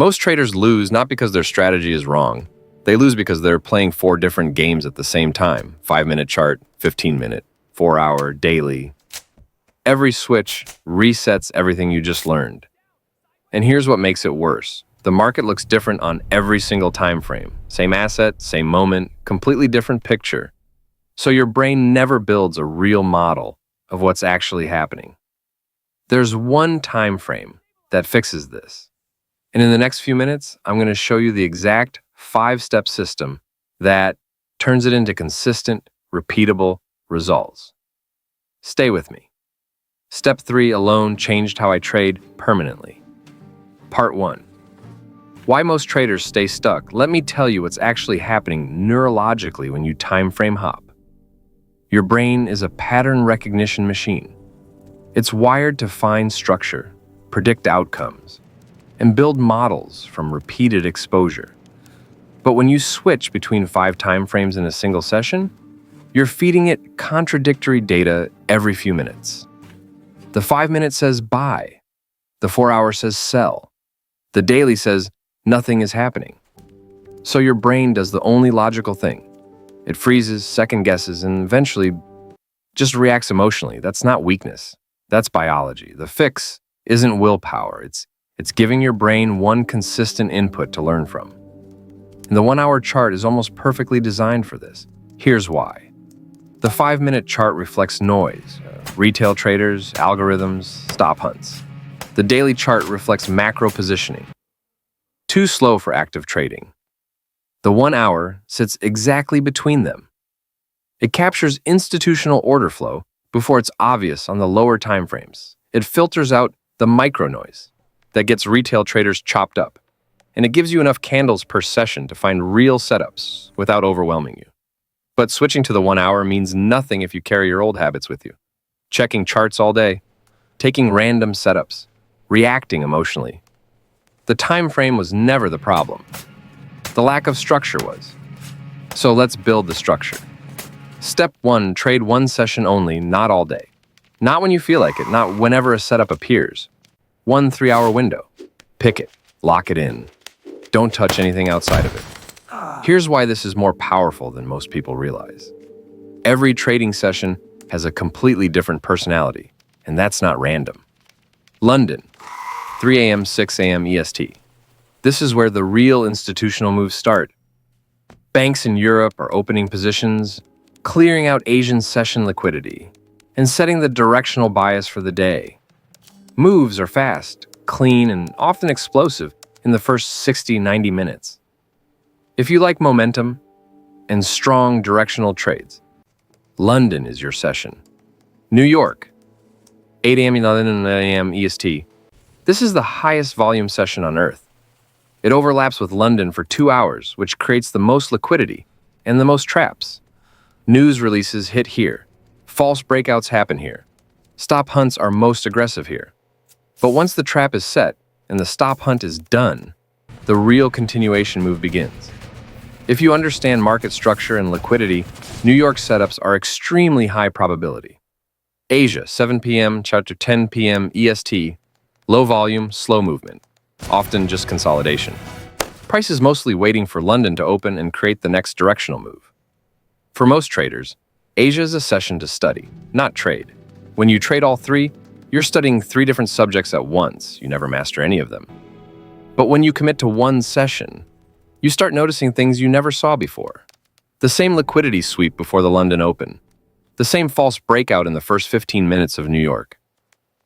Most traders lose not because their strategy is wrong. They lose because they're playing four different games at the same time. 5-minute chart, 15-minute, 4-hour, daily. Every switch resets everything you just learned. And here's what makes it worse. The market looks different on every single time frame. Same asset, same moment, completely different picture. So your brain never builds a real model of what's actually happening. There's one time frame that fixes this. And in the next few minutes, I'm going to show you the exact 5-step system that turns it into consistent, repeatable results. Stay with me. Step 3 alone changed how I trade permanently. Part 1. Why most traders stay stuck. Let me tell you what's actually happening neurologically when you time frame hop. Your brain is a pattern recognition machine. It's wired to find structure, predict outcomes, and build models from repeated exposure. But when you switch between 5 time frames in a single session, you're feeding it contradictory data every few minutes. The 5-minute says buy. The 4-hour says sell. The daily says nothing is happening. So your brain does the only logical thing. It freezes, second guesses, and eventually just reacts emotionally. That's not weakness. That's biology. The fix isn't willpower. It's giving your brain one consistent input to learn from. And the 1-hour chart is almost perfectly designed for this. Here's why. The 5-minute chart reflects noise, retail traders, algorithms, stop hunts. The daily chart reflects macro positioning. Too slow for active trading. The 1-hour sits exactly between them. It captures institutional order flow before it's obvious on the lower time frames. It filters out the micro noise that gets retail traders chopped up, and it gives you enough candles per session to find real setups without overwhelming you. But switching to the 1-hour means nothing if you carry your old habits with you. Checking charts all day, taking random setups, reacting emotionally. The time frame was never the problem. The lack of structure was. So let's build the structure. Step 1, trade one session only, not all day. Not when you feel like it, not whenever a setup appears. 1 3-hour window. Pick it, lock it in. Don't touch anything outside of it. Here's why this is more powerful than most people realize. Every trading session has a completely different personality, and that's not random. London, 3 a.m., 6 a.m. EST. This is where the real institutional moves start. Banks in Europe are opening positions, clearing out Asian session liquidity, and setting the directional bias for the day. Moves are fast, clean, and often explosive in the first 60-90 minutes. If you like momentum and strong directional trades, London is your session. New York, 8 a.m. 11 a.m. EST. This is the highest volume session on Earth. It overlaps with London for 2 hours, which creates the most liquidity and the most traps. News releases hit here. False breakouts happen here. Stop hunts are most aggressive here. But once the trap is set and the stop hunt is done, the real continuation move begins. If you understand market structure and liquidity, New York setups are extremely high probability. Asia, 7 p.m. to 10 p.m. EST, low volume, slow movement, often just consolidation. Price is mostly waiting for London to open and create the next directional move. For most traders, Asia is a session to study, not trade. When you trade all three, you're studying 3 different subjects at once. You never master any of them. But when you commit to one session, you start noticing things you never saw before. The same liquidity sweep before the London Open. The same false breakout in the first 15 minutes of New York.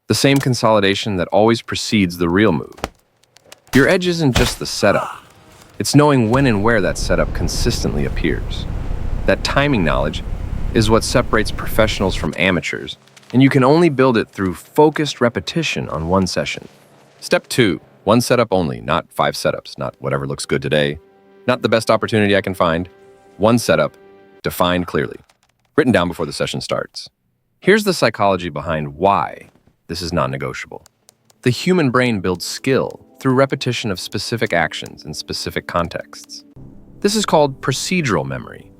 The same consolidation that always precedes the real move. Your edge isn't just the setup. It's knowing when and where that setup consistently appears. That timing knowledge is what separates professionals from amateurs, and you can only build it through focused repetition on one session. Step 2. One setup only, not 5 setups, not whatever looks good today, not the best opportunity I can find. One setup, defined clearly, written down before the session starts. Here's the psychology behind why this is non-negotiable. The human brain builds skill through repetition of specific actions in specific contexts. This is called procedural memory.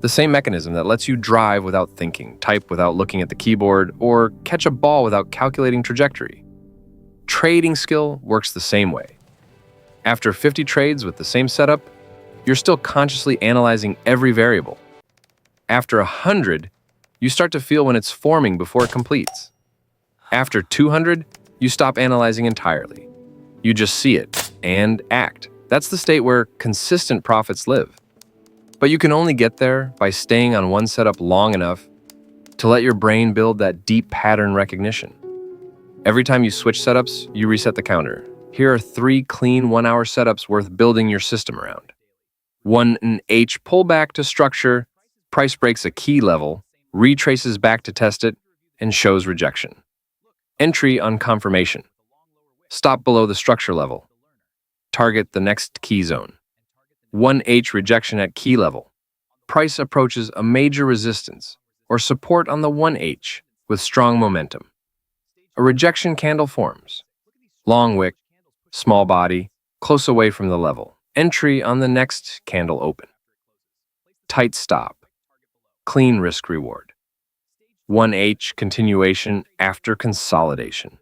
The same mechanism that lets you drive without thinking, type without looking at the keyboard, or catch a ball without calculating trajectory. Trading skill works the same way. After 50 trades with the same setup, you're still consciously analyzing every variable. After 100, you start to feel when it's forming before it completes. After 200, you stop analyzing entirely. You just see it and act. That's the state where consistent profits live. But you can only get there by staying on one setup long enough to let your brain build that deep pattern recognition. Every time you switch setups, you reset the counter. Here are 3 clean 1-hour setups worth building your system around. 1H pullback to structure, price breaks a key level, retraces back to test it, and shows rejection. Entry on confirmation. Stop below the structure level. Target the next key zone. 1H rejection at key level. Price approaches a major resistance or support on the 1H with strong momentum. A rejection candle forms. Long wick, small body, close away from the level. Entry on the next candle open. Tight stop. Clean risk reward. 1H continuation after consolidation.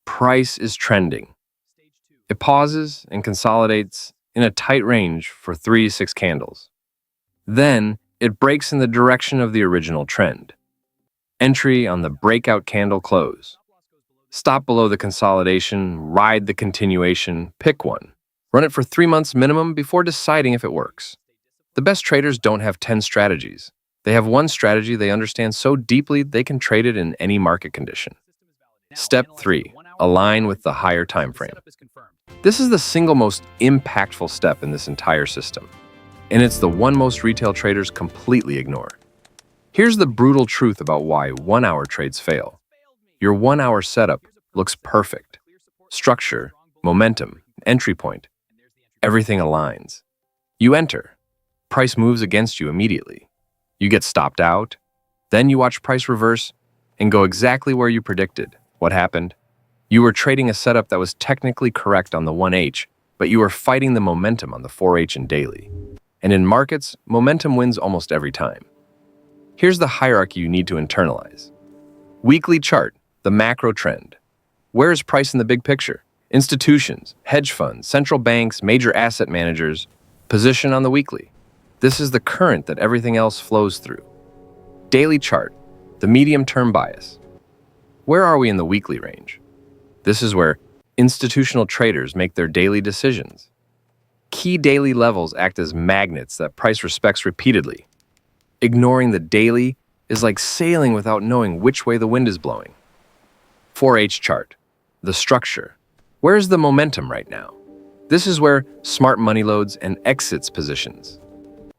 Price is trending. It pauses and consolidates in a tight range for 3 to 6 candles. Then, it breaks in the direction of the original trend. Entry on the breakout candle close. Stop below the consolidation, ride the continuation, pick one. Run it for 3 months minimum before deciding if it works. The best traders don't have 10 strategies. They have one strategy they understand so deeply they can trade it in any market condition. Step 3. Align with the higher time frame. This is the single most impactful step in this entire system, and it's the one most retail traders completely ignore. Here's the brutal truth about why 1-hour trades fail. Your 1-hour setup looks perfect. Structure, momentum, entry point. Everything aligns. You enter. Price moves against you immediately. You get stopped out. Then you watch price reverse and go exactly where you predicted. What happened? You were trading a setup that was technically correct on the 1H, but you were fighting the momentum on the 4H and daily. And in markets, momentum wins almost every time. Here's the hierarchy you need to internalize. Weekly chart, the macro trend. Where is price in the big picture? Institutions, hedge funds, central banks, major asset managers. Position on the weekly. This is the current that everything else flows through. Daily chart, the medium-term bias. Where are we in the weekly range? This is where institutional traders make their daily decisions. Key daily levels act as magnets that price respects repeatedly. Ignoring the daily is like sailing without knowing which way the wind is blowing. 4H chart, the structure. Where is the momentum right now? This is where smart money loads and exits positions.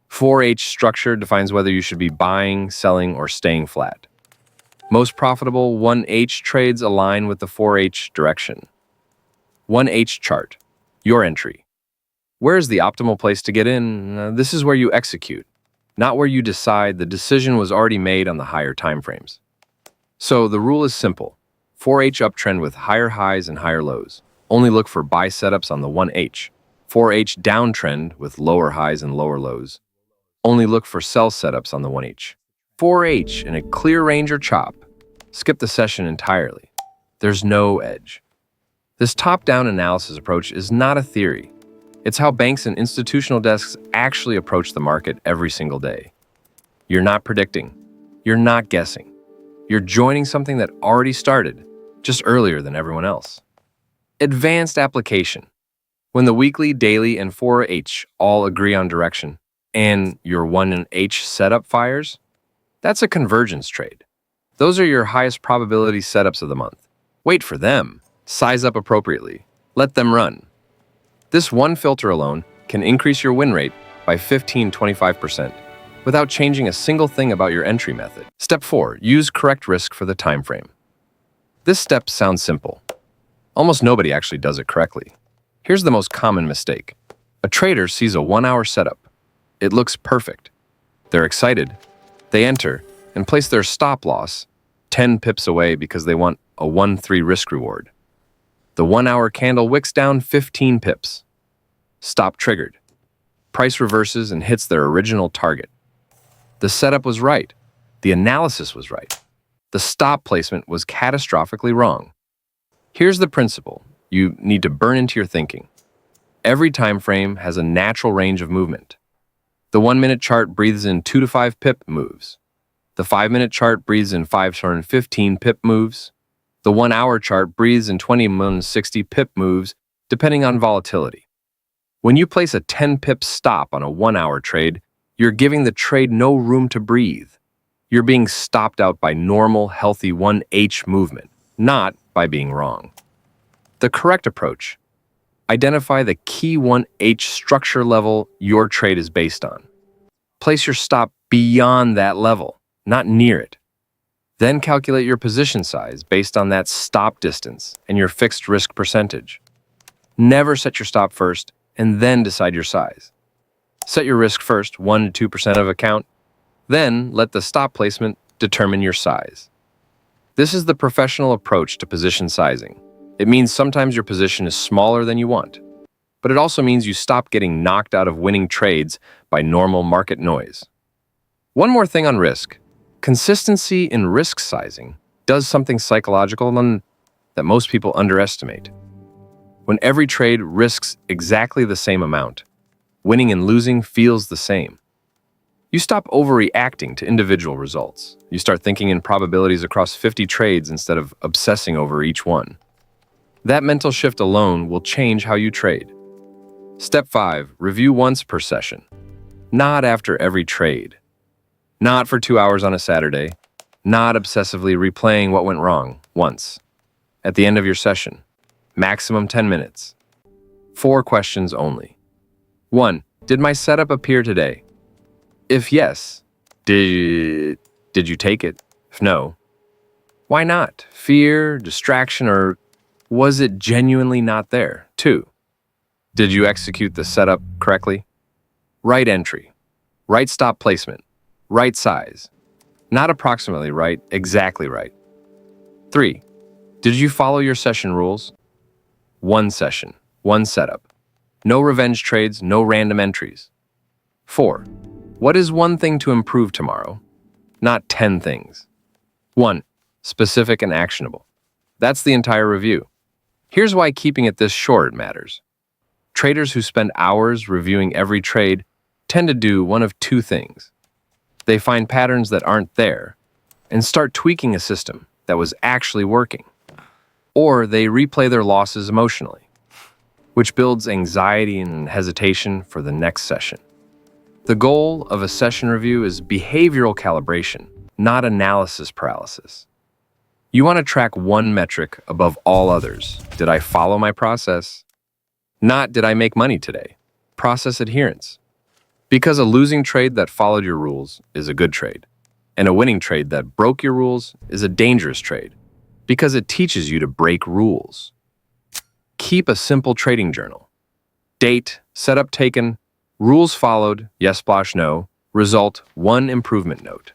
4H structure defines whether you should be buying, selling, or staying flat. Most profitable 1H trades align with the 4H direction. 1H chart, your entry. Where is the optimal place to get in? This is where you execute, not where you decide. The decision was already made on the higher timeframes. So the rule is simple. 4H uptrend with higher highs and higher lows. Only look for buy setups on the 1H. 4H downtrend with lower highs and lower lows. Only look for sell setups on the 1H. 4H in a clear range or chop. Skip the session entirely. There's no edge. This top-down analysis approach is not a theory. It's how banks and institutional desks actually approach the market every single day. You're not predicting. You're not guessing. You're joining something that already started, just earlier than everyone else. Advanced application. When the weekly, daily, and 4H all agree on direction, and your 1H setup fires, that's a convergence trade. Those are your highest probability setups of the month. Wait for them. Size up appropriately. Let them run. This one filter alone can increase your win rate by 15-25% without changing a single thing about your entry method. Step 4. Use correct risk for the time frame. This step sounds simple. Almost nobody actually does it correctly. Here's the most common mistake. A trader sees a 1-hour setup. It looks perfect. They're excited. They enter and place their stop loss 10 pips away because they want a 1-3 risk reward. The 1-hour candle wicks down 15 pips. Stop triggered. Price reverses and hits their original target. The setup was right. The analysis was right. The stop placement was catastrophically wrong. Here's the principle you need to burn into your thinking. Every time frame has a natural range of movement. The 1-minute chart breathes in 2 to 5 pip moves. The 5-minute chart breathes in 5 to 15 pip moves. The 1-hour chart breathes in 20 to 60 pip moves, depending on volatility. When you place a 10 pip stop on a 1-hour trade, you're giving the trade no room to breathe. You're being stopped out by normal, healthy 1H movement, not by being wrong. The correct approach: identify the key 1H structure level your trade is based on. Place your stop beyond that level, not near it. Then calculate your position size based on that stop distance and your fixed risk percentage. Never set your stop first and then decide your size. Set your risk first, 1 to 2% of account, then let the stop placement determine your size. This is the professional approach to position sizing. It means sometimes your position is smaller than you want, but it also means you stop getting knocked out of winning trades by normal market noise. One more thing on risk. Consistency in risk sizing does something psychological that most people underestimate. When every trade risks exactly the same amount, winning and losing feels the same. You stop overreacting to individual results. You start thinking in probabilities across 50 trades instead of obsessing over each one. That mental shift alone will change how you trade. Step 5, review once per session. Not after every trade. Not for 2 hours on a Saturday. Not obsessively replaying what went wrong once. At the end of your session. Maximum 10 minutes. 4 questions only. 1. Did my setup appear today? If yes, did you take it? If no, why not? Fear, distraction, or was it genuinely not there? 2. Did you execute the setup correctly? Right entry, right stop placement, right size. Not approximately right, exactly right. 3. Did you follow your session rules? 1 session, 1 setup. No revenge trades, no random entries. 4. What is one thing to improve tomorrow? Not 10 things. 1. Specific and actionable. That's the entire review. Here's why keeping it this short matters. Traders who spend hours reviewing every trade tend to do one of 2 things. They find patterns that aren't there and start tweaking a system that was actually working. Or they replay their losses emotionally, which builds anxiety and hesitation for the next session. The goal of a session review is behavioral calibration, not analysis paralysis. You want to track one metric above all others. Did I follow my process? Not did I make money today. Process adherence. Because a losing trade that followed your rules is a good trade, and a winning trade that broke your rules is a dangerous trade, because it teaches you to break rules. Keep a simple trading journal. Date, setup taken, rules followed, yes/no, result, 1 improvement note.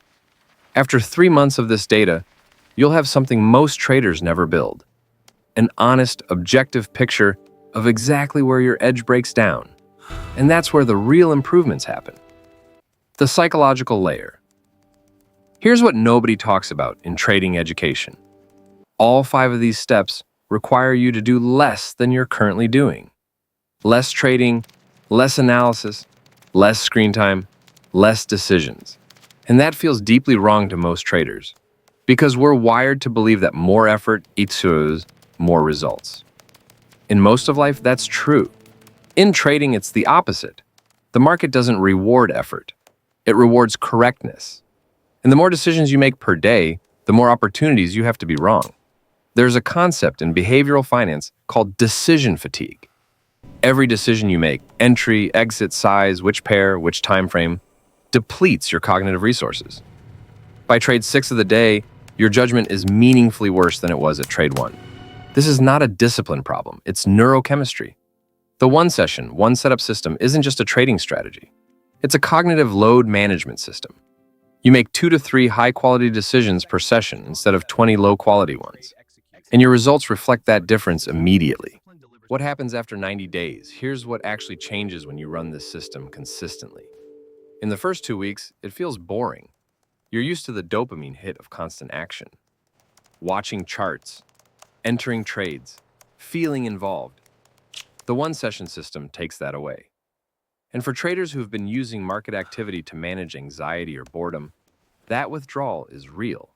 After 3 months of this data, you'll have something most traders never build: an honest, objective picture of exactly where your edge breaks down. And that's where the real improvements happen. The psychological layer. Here's what nobody talks about in trading education. All 5 of these steps require you to do less than you're currently doing. Less trading, less analysis, less screen time, less decisions. And that feels deeply wrong to most traders, because we're wired to believe that more effort equals more results. In most of life, that's true. In trading, it's the opposite. The market doesn't reward effort. It rewards correctness. And the more decisions you make per day, the more opportunities you have to be wrong. There's a concept in behavioral finance called decision fatigue. Every decision you make, entry, exit, size, which pair, which time frame, depletes your cognitive resources. By trade 6 of the day, your judgment is meaningfully worse than it was at trade 1. This is not a discipline problem, it's neurochemistry. The 1 session, 1 setup system isn't just a trading strategy. It's a cognitive load management system. You make 2 to 3 high-quality decisions per session instead of 20 low-quality ones. And your results reflect that difference immediately. What happens after 90 days? Here's what actually changes when you run this system consistently. In the first 2 weeks, it feels boring. You're used to the dopamine hit of constant action. Watching charts, entering trades, feeling involved. The one-session system takes that away. And for traders who've been using market activity to manage anxiety or boredom, that withdrawal is real.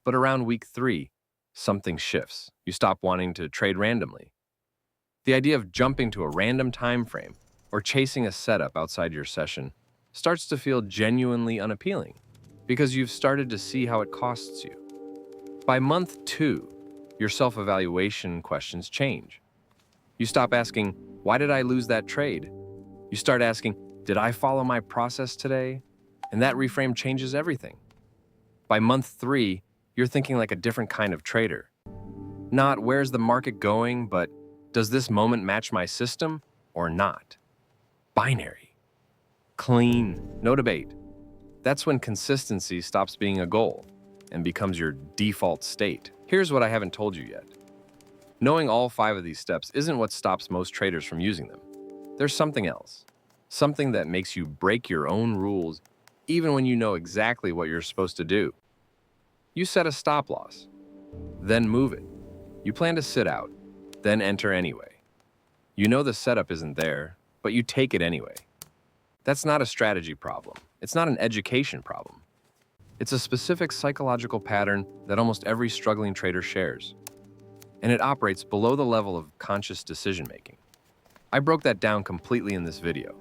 But around week 3, something shifts. You stop wanting to trade randomly. The idea of jumping to a random time frame or chasing a setup outside your session starts to feel genuinely unappealing because you've started to see how it costs you. By month 2, your self-evaluation questions change. You stop asking, why did I lose that trade? You start asking, did I follow my process today? And that reframe changes everything. By month 3, you're thinking like a different kind of trader. Not where's the market going, but does this moment match my system or not? Binary. Clean. No debate. That's when consistency stops being a goal and becomes your default state. Here's what I haven't told you yet. Knowing all 5 of these steps isn't what stops most traders from using them. There's something else. Something that makes you break your own rules even when you know exactly what you're supposed to do. You set a stop loss, then move it. You plan to sit out, then enter anyway. You know the setup isn't there, but you take it anyway. That's not a strategy problem. It's not an education problem. It's a specific psychological pattern that almost every struggling trader shares. And it operates below the level of conscious decision-making. I broke that down completely in this video.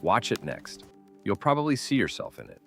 Watch it next. You'll probably see yourself in it.